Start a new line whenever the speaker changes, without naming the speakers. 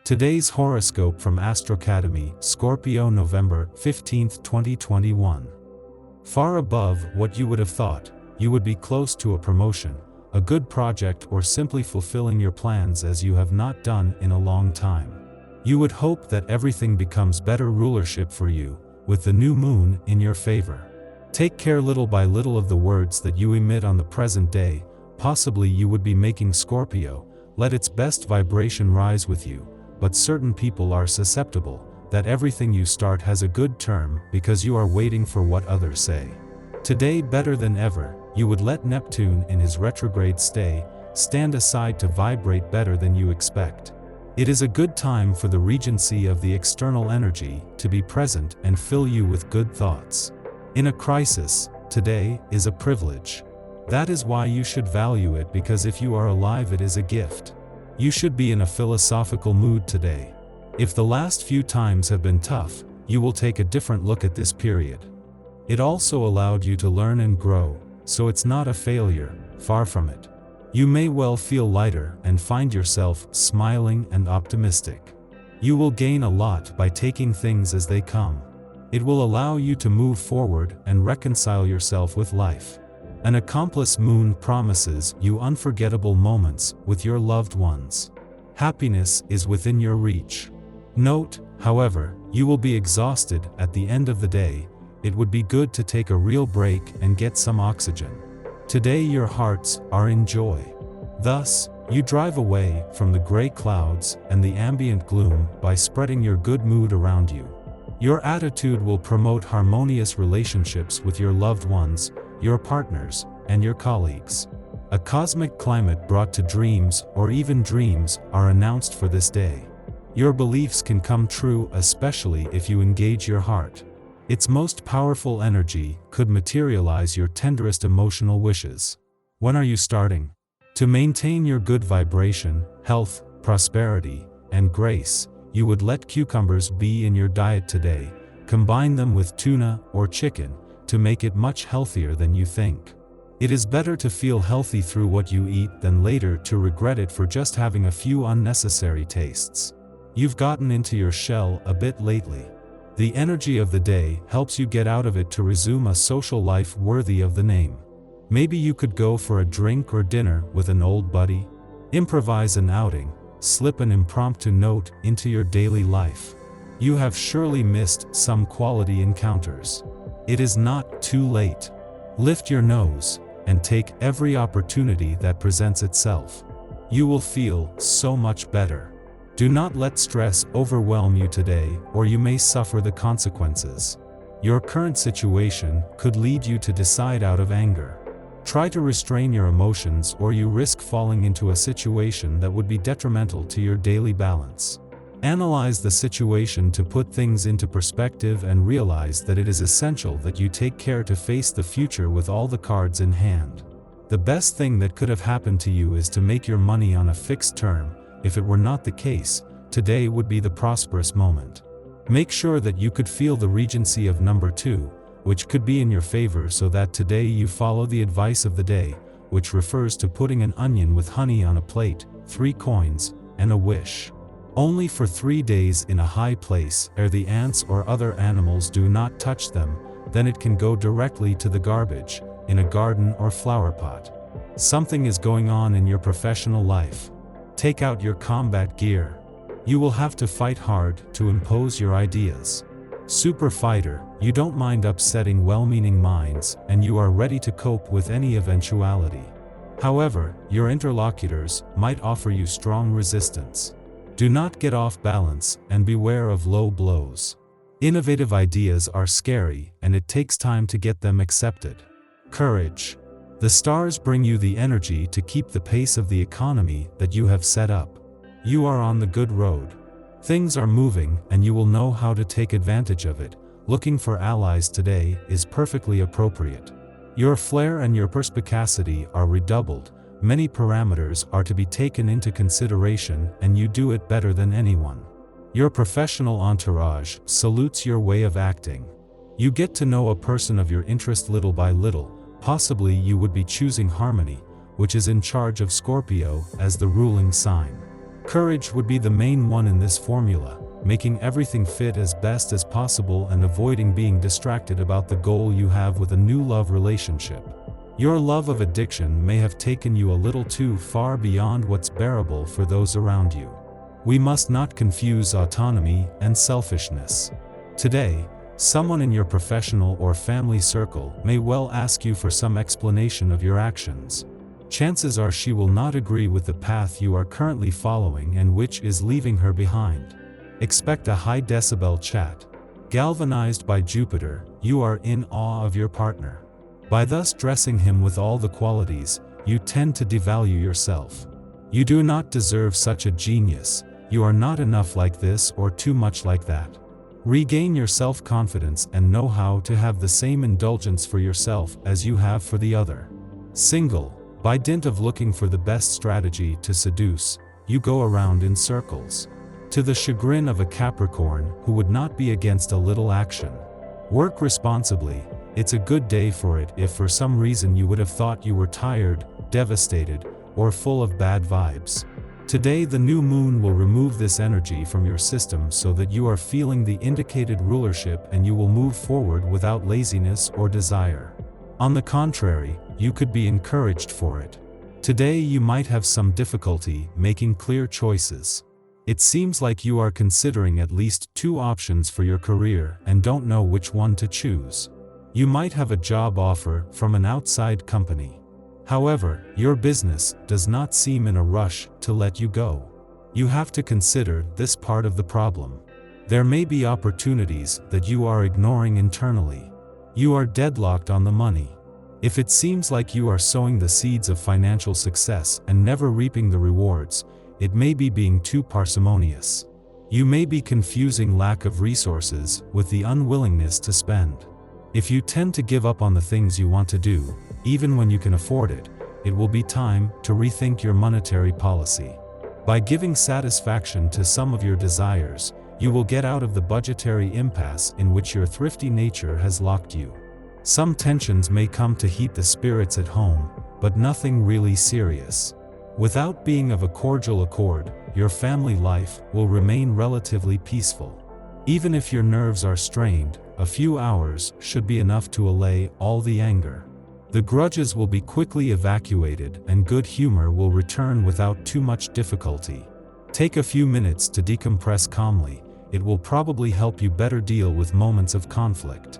Today's horoscope from Astrocademy, Scorpio November 15, 2021. Far above what you would have thought, you would be close to a promotion, a good project, or simply fulfilling your plans as you have not done in a long time. You would hope that everything becomes better rulership for you, with the new moon in your favor. Take care little by little of the words that you emit on the present day. Possibly you would be making Scorpio, let its best vibration rise with you, but certain people are susceptible, that everything you start has a good term because you are waiting for what others say. Today better than ever, you would let Neptune in his retrograde stand aside to vibrate better than you expect. It is a good time for the regency of the external energy to be present and fill you with good thoughts. In a crisis, today is a privilege. That is why you should value it, because if you are alive it is a gift. You should be in a philosophical mood today. If the last few times have been tough, you will take a different look at this period. It also allowed you to learn and grow, so it's not a failure, far from it. You may well feel lighter and find yourself smiling and optimistic. You will gain a lot by taking things as they come. It will allow you to move forward and reconcile yourself with life. An accomplice moon promises you unforgettable moments with your loved ones. Happiness is within your reach. Note, however, you will be exhausted at the end of the day. It would be good to take a real break and get some oxygen. Today your hearts are in joy. Thus, you drive away from the gray clouds and the ambient gloom by spreading your good mood around you. Your attitude will promote harmonious relationships with your loved ones, your partners, and your colleagues. A cosmic climate brought to dreams, or even dreams, are announced for this day. Your beliefs can come true, especially if you engage your heart. Its most powerful energy could materialize your tenderest emotional wishes. When are you starting? To maintain your good vibration, health, prosperity, and grace, you would let cucumbers be in your diet today. Combine them with tuna or chicken to make it much healthier than you think. It is better to feel healthy through what you eat than later to regret it for just having a few unnecessary tastes. You've gotten into your shell a bit lately. The energy of the day helps you get out of it to resume a social life worthy of the name. Maybe you could go for a drink or dinner with an old buddy. Improvise an outing, slip an impromptu note into your daily life. You have surely missed some quality encounters. It is not too late. Lift your nose and take every opportunity that presents itself. You will feel so much better. Do not let stress overwhelm you today, or you may suffer the consequences. Your current situation could lead you to decide out of anger. Try to restrain your emotions, or you risk falling into a situation that would be detrimental to your daily balance. Analyze the situation to put things into perspective and realize that it is essential that you take care to face the future with all the cards in hand. The best thing that could have happened to you is to make your money on a fixed term. If it were not the case, today would be the prosperous moment. Make sure that you could feel the regency of number 2, which could be in your favor, so that today you follow the advice of the day, which refers to putting an onion with honey on a plate, 3 coins, and a wish. Only for 3 days in a high place, ere the ants or other animals do not touch them, then it can go directly to the garbage, in a garden or flower pot. Something is going on in your professional life. Take out your combat gear. You will have to fight hard to impose your ideas. Super fighter, you don't mind upsetting well-meaning minds, and you are ready to cope with any eventuality. However, your interlocutors might offer you strong resistance. Do not get off balance, and beware of low blows. Innovative ideas are scary, and it takes time to get them accepted. Courage. The stars bring you the energy to keep the pace of the economy that you have set up. You are on the good road. Things are moving, and you will know how to take advantage of it. Looking for allies today is perfectly appropriate. Your flair and your perspicacity are redoubled. Many parameters are to be taken into consideration, and you do it better than anyone. Your professional entourage salutes your way of acting. You get to know a person of your interest little by little. Possibly you would be choosing harmony, which is in charge of Scorpio as the ruling sign. Courage would be the main one in this formula, making everything fit as best as possible and avoiding being distracted about the goal you have with a new love relationship. Your love of addiction may have taken you a little too far beyond what's bearable for those around you. We must not confuse autonomy and selfishness. Today, someone in your professional or family circle may well ask you for some explanation of your actions. Chances are she will not agree with the path you are currently following and which is leaving her behind. Expect a high decibel chat. Galvanized by Jupiter, you are in awe of your partner. By thus dressing him with all the qualities, you tend to devalue yourself. You do not deserve such a genius, you are not enough like this or too much like that. Regain your self-confidence and know how to have the same indulgence for yourself as you have for the other. Single, by dint of looking for the best strategy to seduce, you go around in circles. To the chagrin of a Capricorn who would not be against a little action. Work responsibly. It's a good day for it if for some reason you would have thought you were tired, devastated, or full of bad vibes. Today the new moon will remove this energy from your system so that you are feeling the indicated rulership and you will move forward without laziness or desire. On the contrary, you could be encouraged for it. Today you might have some difficulty making clear choices. It seems like you are considering at least 2 options for your career and don't know which one to choose. You might have a job offer from an outside company. However, your business does not seem in a rush to let you go. You have to consider this part of the problem. There may be opportunities that you are ignoring internally. You are deadlocked on the money. If it seems like you are sowing the seeds of financial success and never reaping the rewards, it may be being too parsimonious. You may be confusing lack of resources with the unwillingness to spend. If you tend to give up on the things you want to do, even when you can afford it, it will be time to rethink your monetary policy. By giving satisfaction to some of your desires, you will get out of the budgetary impasse in which your thrifty nature has locked you. Some tensions may come to heat the spirits at home, but nothing really serious. Without being of a cordial accord, your family life will remain relatively peaceful. Even if your nerves are strained, a few hours should be enough to allay all the anger. The grudges will be quickly evacuated and good humor will return without too much difficulty. Take a few minutes to decompress calmly. It will probably help you better deal with moments of conflict.